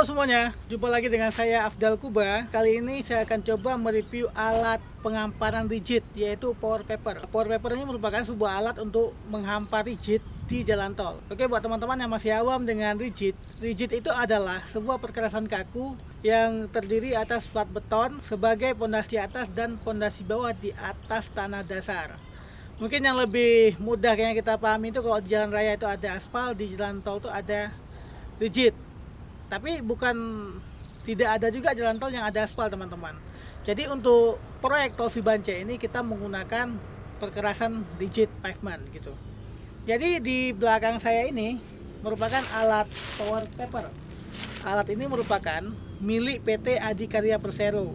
Halo semuanya, jumpa lagi dengan saya Afdal Kuba. Kali ini saya akan coba mereview alat penghamparan rigid, yaitu power paper. Power paper ini merupakan sebuah alat untuk menghampar rigid di jalan tol. Oke, buat teman-teman yang masih awam dengan rigid, rigid itu adalah sebuah perkerasan kaku yang terdiri atas plat beton sebagai pondasi atas dan pondasi bawah di atas tanah dasar. Mungkin yang lebih mudah yang kita pahami itu kalau di jalan raya itu ada aspal, di jalan tol itu ada rigid. Tapi tidak ada juga jalan tol yang ada aspal, teman-teman. Jadi untuk proyek tol Cibancay ini kita menggunakan perkerasan rigid pavement gitu. Jadi di belakang saya ini merupakan alat power paper. Alat ini merupakan milik PT Adikarya Persero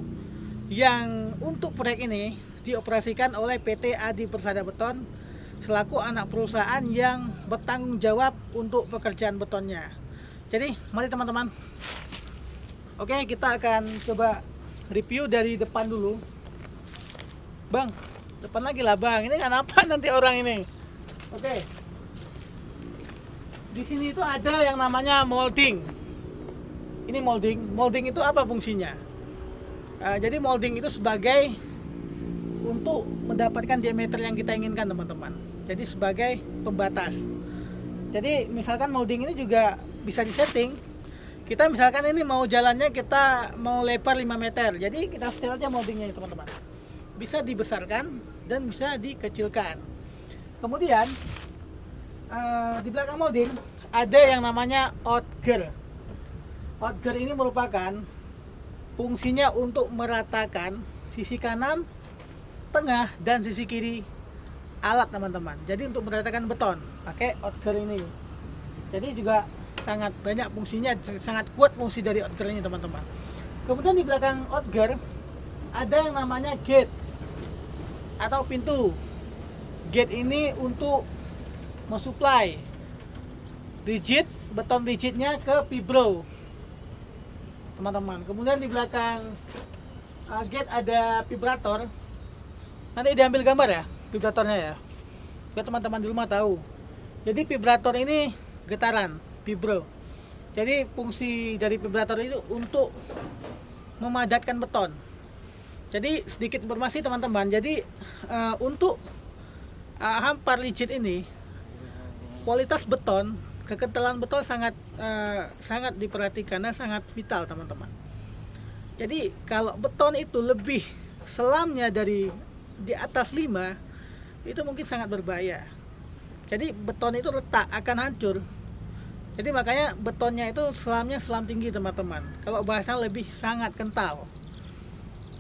yang untuk proyek ini dioperasikan oleh PT Adi Persada Beton selaku anak perusahaan yang bertanggung jawab untuk pekerjaan betonnya. Jadi mari teman-teman. Oke, kita akan coba review dari depan dulu. Bang, depan lagi lah bang. Ini kenapa nanti orang ini? Oke. Di sini itu ada yang namanya molding. Ini molding. Molding itu apa fungsinya? Jadi molding itu sebagai untuk mendapatkan diameter yang kita inginkan, teman-teman. Jadi sebagai pembatas. Jadi misalkan molding ini juga bisa disetting. Kita misalkan ini mau jalannya kita mau lebar 5 meter. Jadi kita setel aja moldingnya, teman-teman. Bisa dibesarkan dan bisa dikecilkan. Kemudian di belakang molding ada yang namanya outrigger. Outrigger ini merupakan fungsinya untuk meratakan sisi kanan, tengah dan sisi kiri alat, teman-teman. Jadi untuk meratakan beton pakai outrigger ini. Jadi juga sangat banyak fungsinya, sangat kuat fungsi dari outrigger ini, teman-teman. Kemudian di belakang outrigger ada yang namanya gate atau pintu. Gate ini untuk mensuplai rigid, beton rigidnya ke fibro, teman-teman. Kemudian di belakang gate ada vibrator. Nanti diambil gambar ya vibratornya ya, biar teman-teman di rumah tahu. Jadi vibrator ini getaran, vibro. Jadi fungsi dari vibrator itu untuk memadatkan beton. Jadi sedikit informasi, teman-teman. Jadi untuk hampar rigid ini, kualitas beton, kekentalan beton sangat diperhatikan dan sangat vital, teman-teman. Jadi kalau beton itu lebih selamnya dari di atas 5, itu mungkin sangat berbahaya. Jadi beton itu retak, akan hancur. Jadi makanya betonnya itu selamnya selam tinggi, teman-teman. Kalau bahasa lebih sangat kental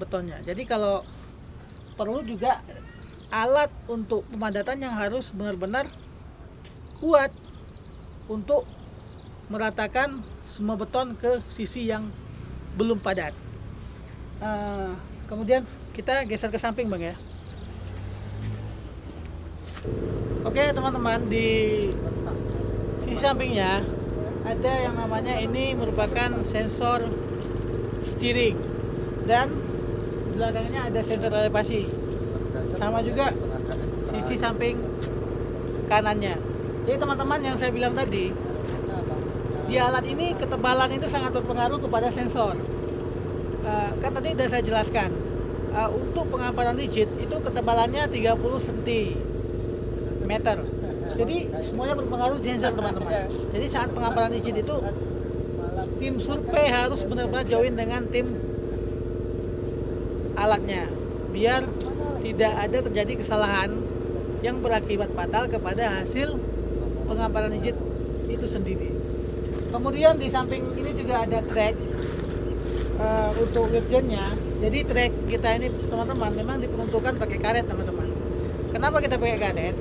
betonnya. Jadi kalau perlu juga alat untuk pemadatan yang harus benar-benar kuat untuk meratakan semua beton ke sisi yang belum padat. Kemudian kita geser ke samping, bang ya. Oke, teman-teman, di sisi sampingnya ada yang namanya, ini merupakan sensor steering dan belakangnya ada sensor elevasi. Sama juga sisi samping kanannya. Jadi teman-teman, yang saya bilang tadi, di alat ini ketebalan itu sangat berpengaruh kepada sensor. Kan tadi sudah saya jelaskan. Untuk penghamparan rigid itu ketebalannya 30 cm. Jadi semuanya berpengaruh di sensor, teman-teman. Jadi saat penghamparan rigid itu tim survei harus benar-benar join dengan tim alatnya, biar tidak ada terjadi kesalahan yang berakibat fatal kepada hasil penghamparan rigid itu sendiri. Kemudian di samping ini juga ada track untuk wirjennya. Jadi track kita ini, teman-teman, memang diperuntukkan pakai karet, teman-teman. Kenapa kita pakai karet?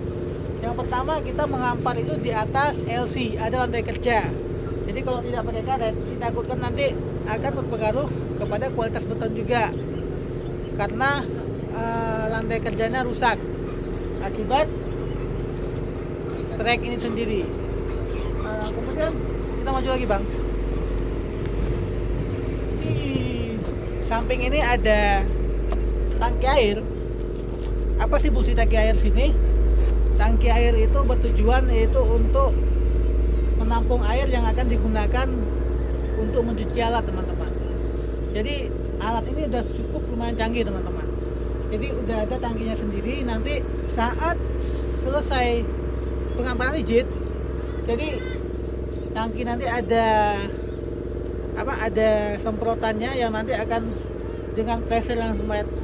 Yang pertama, kita menghampar itu di atas LC, ada lantai kerja. Jadi kalau tidak pakai karet, ditakutkan nanti akan berpengaruh kepada kualitas beton juga, karena lantai kerjanya rusak akibat trek ini sendiri. Kemudian kita maju lagi, bang. Di samping ini ada tangki air. Apa sih fungsi tangki air sini? Tangki air itu bertujuan yaitu untuk menampung air yang akan digunakan untuk mencuci alat teman-teman. Jadi alat ini udah cukup lumayan canggih teman-teman. Jadi udah ada tangkinya sendiri. Nanti saat selesai pengambilan izin, jadi tangki nanti ada semprotannya yang nanti akan dengan pressure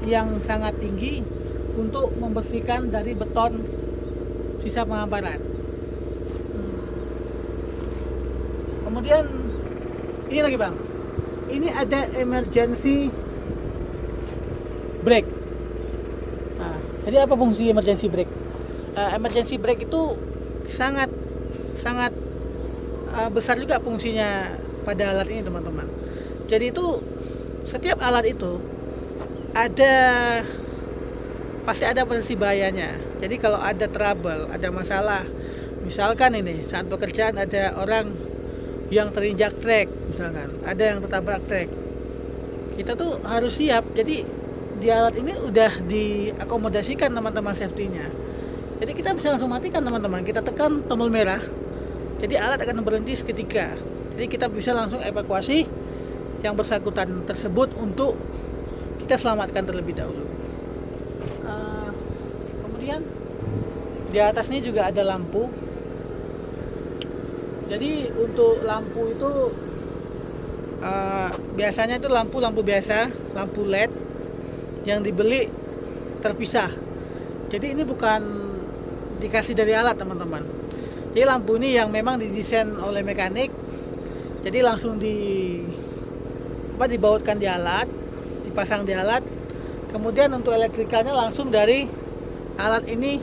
yang sangat tinggi untuk membersihkan dari beton sisa pengamparan. Kemudian ini lagi bang, ini ada emergency brake. Nah, jadi apa fungsi emergency brake? Emergency brake itu sangat besar juga fungsinya pada alat ini teman-teman. Jadi itu setiap alat itu pasti ada potensi bahayanya. Jadi kalau ada trouble, ada masalah, misalkan ini saat pekerjaan ada orang yang terinjak trek, misalkan ada yang tertabrak trek, kita tuh harus siap. Jadi di alat ini udah diakomodasikan teman-teman safety-nya. Jadi kita bisa langsung matikan teman-teman. Kita tekan tombol merah, jadi alat akan berhenti seketika. Jadi kita bisa langsung evakuasi yang bersangkutan tersebut untuk kita selamatkan terlebih dahulu. Kemudian di atasnya juga ada lampu. Jadi untuk lampu itu biasanya itu lampu biasa, lampu LED yang dibeli terpisah. Jadi ini bukan dikasih dari alat teman-teman. Jadi lampu ini yang memang didesain oleh mekanik. Jadi langsung dibautkan di alat, dipasang di alat. Kemudian untuk elektrikalnya langsung dari alat ini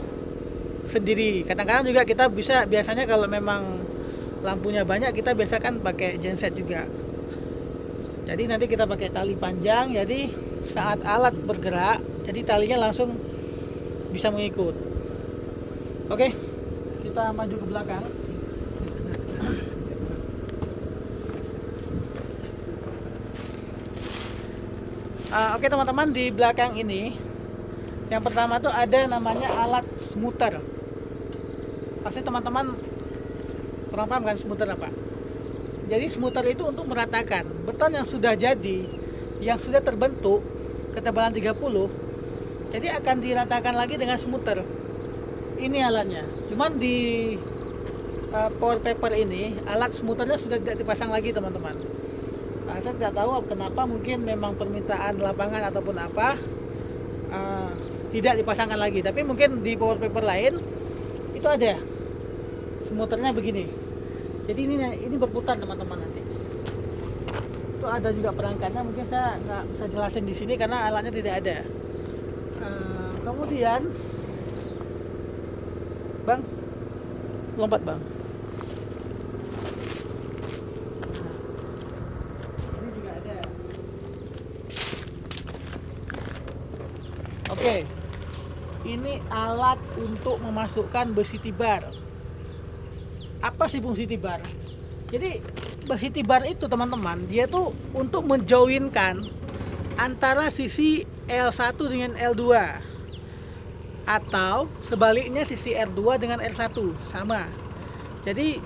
sendiri. Kadang-kadang juga kita biasanya kalau memang lampunya banyak, kita biasakan pakai genset juga. Jadi nanti kita pakai tali panjang, jadi saat alat bergerak, jadi talinya langsung bisa mengikut. Oke, kita maju ke belakang. Oke teman-teman, di belakang ini yang pertama tuh ada namanya alat smuter. Pasti teman-teman kurang paham kan smuter apa? Jadi smuter itu untuk meratakan beton yang sudah jadi, yang sudah terbentuk ketebalan 30, jadi akan diratakan lagi dengan smuter. Ini alatnya. Cuman di power paper ini alat smuternya sudah tidak dipasang lagi teman-teman. Saya tidak tahu kenapa, mungkin memang permintaan lapangan ataupun apa, tidak dipasangkan lagi. Tapi mungkin di power paper lain itu ada smuternya begini. Jadi ini berputar teman-teman nanti. Itu ada juga perangkatnya, mungkin saya nggak bisa jelasin di sini karena alatnya tidak ada. Kemudian, bang, lompat bang. Ini juga ada. Oke, ini alat untuk memasukkan besi tibar. Apa sih fungsi tibar? Jadi besi tibar itu teman-teman, dia tuh untuk menjoinkan antara sisi L1 dengan L2, atau sebaliknya sisi R2 dengan R1 sama. Jadi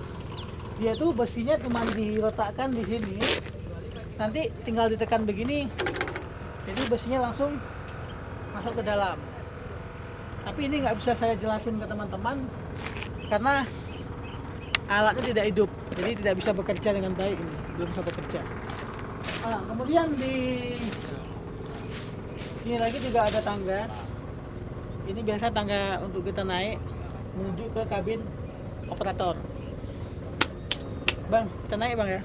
dia tuh besinya cuma diletakkan di sini, nanti tinggal ditekan begini, jadi besinya langsung masuk ke dalam. Tapi ini nggak bisa saya jelasin ke teman-teman karena alatnya tidak hidup, jadi tidak bisa bekerja dengan baik. Ini belum bisa bekerja. Kemudian di sini lagi juga ada tangga. Ini biasa tangga untuk kita naik menuju ke kabin operator. Bang, kita naik bang ya.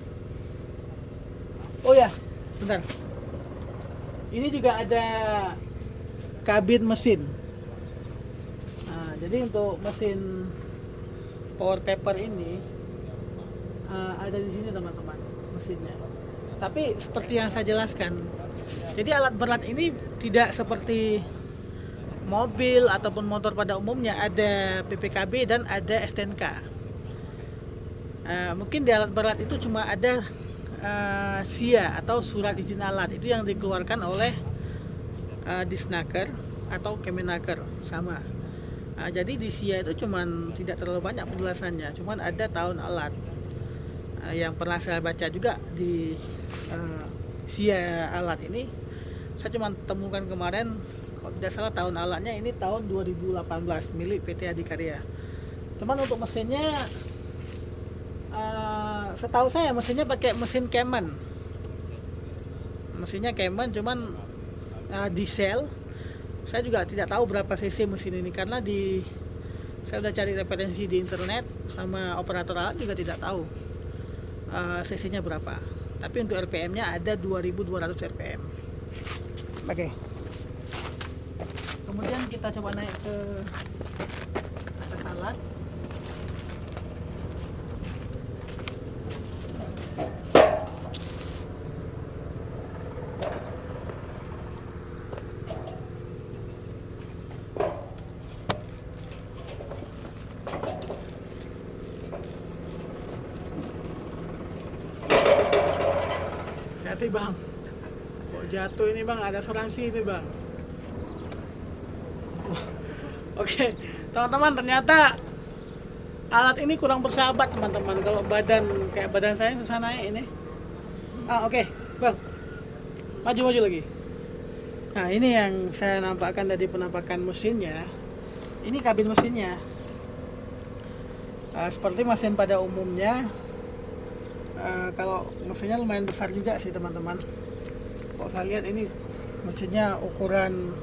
Oh ya, bentar. Ini juga ada kabin mesin. Jadi untuk mesin power paper ini ada di sini teman-teman mesinnya. Tapi seperti yang saya jelaskan, jadi alat berat ini tidak seperti mobil ataupun motor pada umumnya, ada PPKB dan ada STNK. Mungkin di alat berat itu cuma ada SIA atau surat izin alat, itu yang dikeluarkan oleh Disnaker atau Kemenaker sama. Jadi di SIA itu cuman tidak terlalu banyak penjelasannya, cuman ada tahun alat. yang pernah saya baca juga di SIA alat ini, saya cuma temukan kemarin, kalau tidak salah tahun alatnya ini tahun 2018 milik PT Adikarya. Cuman untuk mesinnya, setahu saya mesinnya pakai mesin Cayman. Mesinnya Cayman, cuman diesel. Saya juga tidak tahu berapa cc mesin ini, karena saya udah cari referensi di internet, sama operator alat juga tidak tahu cc-nya berapa. Tapi untuk RPM-nya ada 2200 RPM. Oke. Kemudian kita coba naik ke atas alat. Hati bang, kok jatuh ini bang, ada asuransi ini bang. Oke, teman-teman, ternyata alat ini kurang bersahabat teman-teman. Kalau kayak badan saya susah naik ini. Oke, bang, maju lagi. Nah, ini yang saya nampakkan dari penampakan mesinnya. Ini kabin mesinnya. Seperti mesin pada umumnya. Kalau mesinnya lumayan besar juga sih teman-teman. Kalau saya lihat ini mesinnya ukuran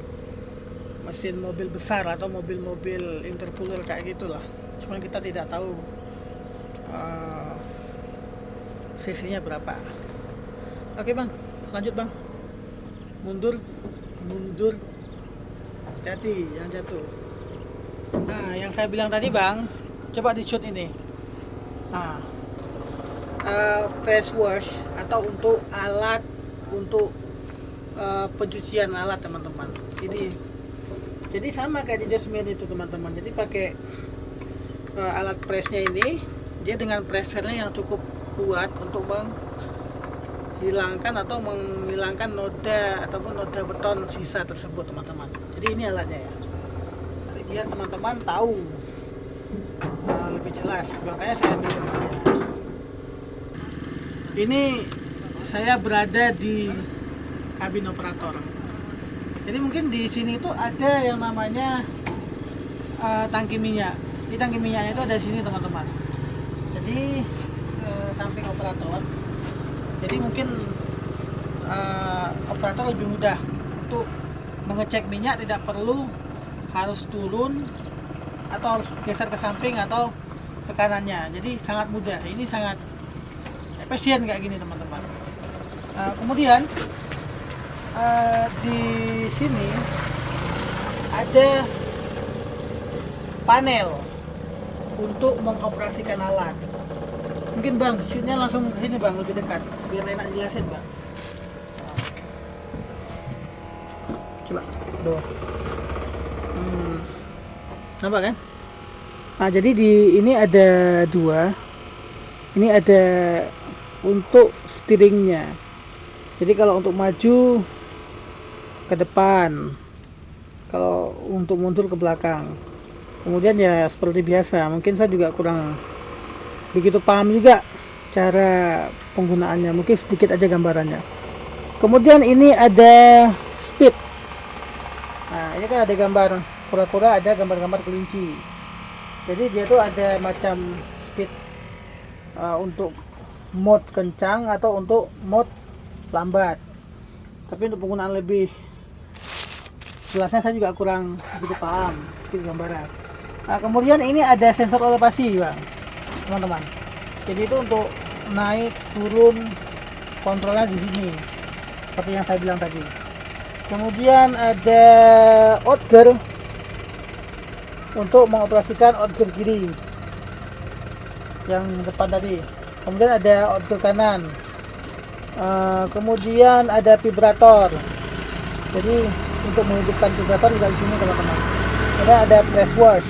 mesin mobil besar atau mobil-mobil intercooler kayak gitulah. Cuman kita tidak tahu cc-nya berapa. Oke bang, lanjut bang. Mundur. Hati-hati yang jatuh. Nah, yang saya bilang tadi bang, coba di shoot ini. Nah, press wash atau untuk alat untuk pencucian alat teman-teman. Jadi sama kayak di Jasmine itu teman-teman. Jadi pakai alat pressnya ini, dia dengan pressernya yang cukup kuat untuk menghilangkan noda ataupun noda beton sisa tersebut teman-teman. Jadi ini alatnya ya. Jadi biar teman-teman tahu lebih jelas. Makanya saya ambil gambarnya. Ini saya berada di kabin operator. Jadi mungkin di sini tuh ada yang namanya tangki minyak. Di tangki minyaknya itu ada di sini teman-teman. Jadi samping operator. Jadi mungkin operator lebih mudah untuk mengecek minyak, tidak perlu harus turun atau harus geser ke samping atau ke kanannya. Jadi sangat mudah. Ini sangat efisien kayak gini teman-teman. Kemudian di sini ada panel untuk mengoperasikan alat. Mungkin bang, shootnya langsung ke sini bang, lebih dekat biar enak jelasin bang. Coba, doa. Nampak kan? Nah, jadi ini ada dua. Ini ada untuk steeringnya. Jadi kalau untuk maju ke depan, kalau untuk mundur ke belakang. Kemudian ya seperti biasa, mungkin saya juga kurang begitu paham juga cara penggunaannya, mungkin sedikit aja gambarannya. Kemudian ini ada speed. Nah, ini kan ada gambar kura-kura, ada gambar-gambar kelinci. Jadi dia tuh ada macam speed untuk mode kencang atau untuk mode lambat. Tapi untuk penggunaan lebih jelasnya saya juga kurang begitu paham, sedikit gambaran. Nah, kemudian ini ada sensor elevasi bang, teman-teman. Jadi itu untuk naik turun kontrolnya di sini, seperti yang saya bilang tadi. Kemudian ada outer untuk mengoperasikan outer kiri yang depan tadi. Kemudian ada outer kanan. Kemudian ada vibrator. Jadi untuk menghidupkan vibrator juga di sini teman-teman. Kemudian ada press wash,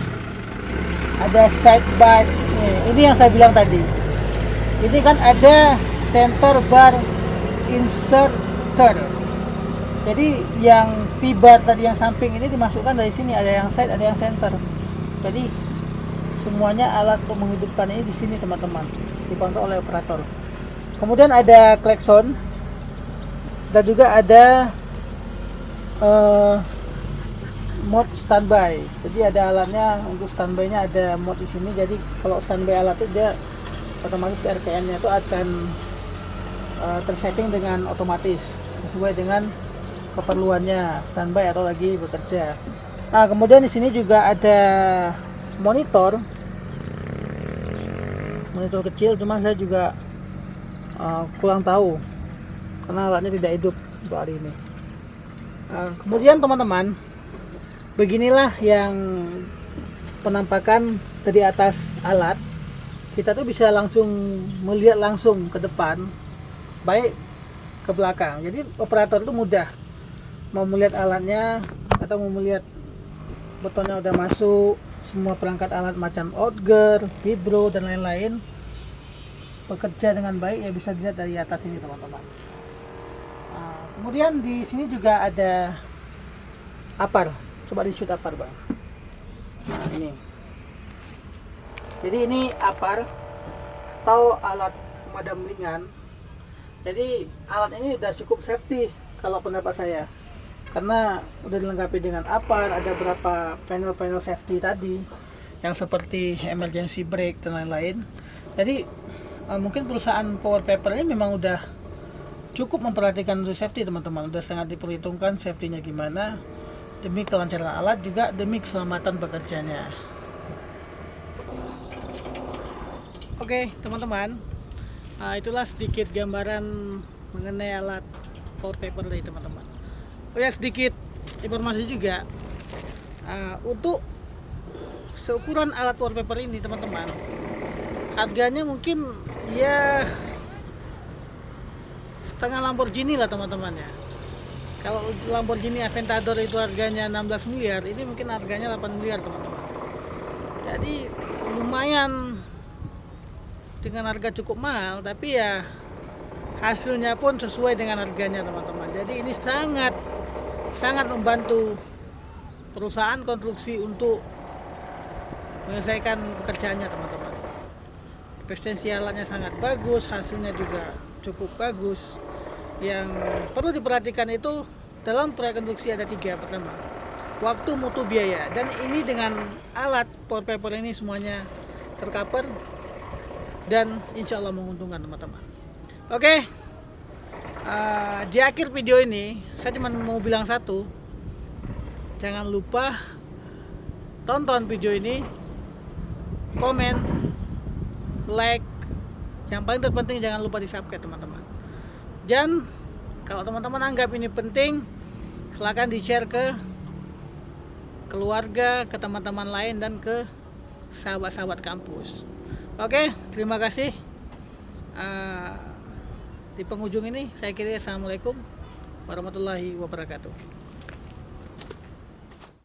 ada side bar. Ini yang saya bilang tadi. Ini kan ada center bar inserter. Jadi yang T-bar tadi yang samping ini dimasukkan dari sini, ada yang side, ada yang center. Jadi semuanya alat untuk menghidupkan ini di sini teman-teman, dikontrol oleh operator. Kemudian ada klakson dan juga ada mode standby. Jadi ada alatnya untuk standby-nya, ada mode di sini. Jadi kalau standby alat itu dia otomatis RPM-nya itu akan tersetting dengan otomatis sesuai dengan keperluannya, standby atau lagi bekerja. Nah, kemudian di sini juga ada monitor kecil, cuma saya juga kurang tahu karena alatnya tidak hidup untuk hari ini. Kemudian teman-teman, beginilah yang penampakan dari atas alat. Kita tuh bisa langsung melihat langsung ke depan, baik ke belakang. Jadi operator itu mudah mau melihat alatnya atau mau melihat betonnya udah masuk, semua perangkat alat macam auger, vibro dan lain-lain bekerja dengan baik, ya bisa dilihat dari atas ini teman-teman. Kemudian di sini juga ada apar. Coba di shoot apar bang. Nah ini. Jadi ini apar atau alat pemadam ringan. Jadi alat ini udah cukup safety kalau pendapat saya, karena udah dilengkapi dengan apar, ada beberapa panel-panel safety tadi yang seperti emergency brake dan lain-lain. Jadi mungkin perusahaan Power Paper ini memang udah cukup memperhatikan untuk safety teman-teman, udah sangat diperhitungkan safety-nya gimana demi kelancaran alat, juga demi keselamatan bekerjanya. Oke teman-teman, itulah sedikit gambaran mengenai alat Power Paper dari teman-teman. Oh ya, sedikit informasi juga, untuk seukuran alat Power Paper ini teman-teman, harganya mungkin ya setengah Lamborghini lah teman-teman ya. Kalau Lamborghini Aventador itu harganya 16 miliar, ini mungkin harganya 8 miliar teman-teman. Jadi lumayan dengan harga cukup mahal, tapi ya hasilnya pun sesuai dengan harganya teman-teman. Jadi ini sangat membantu perusahaan konstruksi untuk menyelesaikan pekerjaannya teman-teman. Efisiensi alatnya sangat bagus, hasilnya juga cukup bagus. Yang perlu diperhatikan itu dalam proyek konstruksi ada 3. Pertama, waktu, mutu, biaya. Dan ini dengan alat Power Paper ini semuanya tercover dan insya Allah menguntungkan teman-teman. Oke, di akhir video ini saya cuma mau bilang satu, jangan lupa tonton video ini, komen, like, yang paling terpenting jangan lupa di subscribe teman-teman. Dan kalau teman-teman anggap ini penting, silakan di share ke keluarga, ke teman-teman lain, dan ke sahabat-sahabat kampus. Oke, terima kasih. Di penghujung ini saya kira assalamualaikum warahmatullahi wabarakatuh.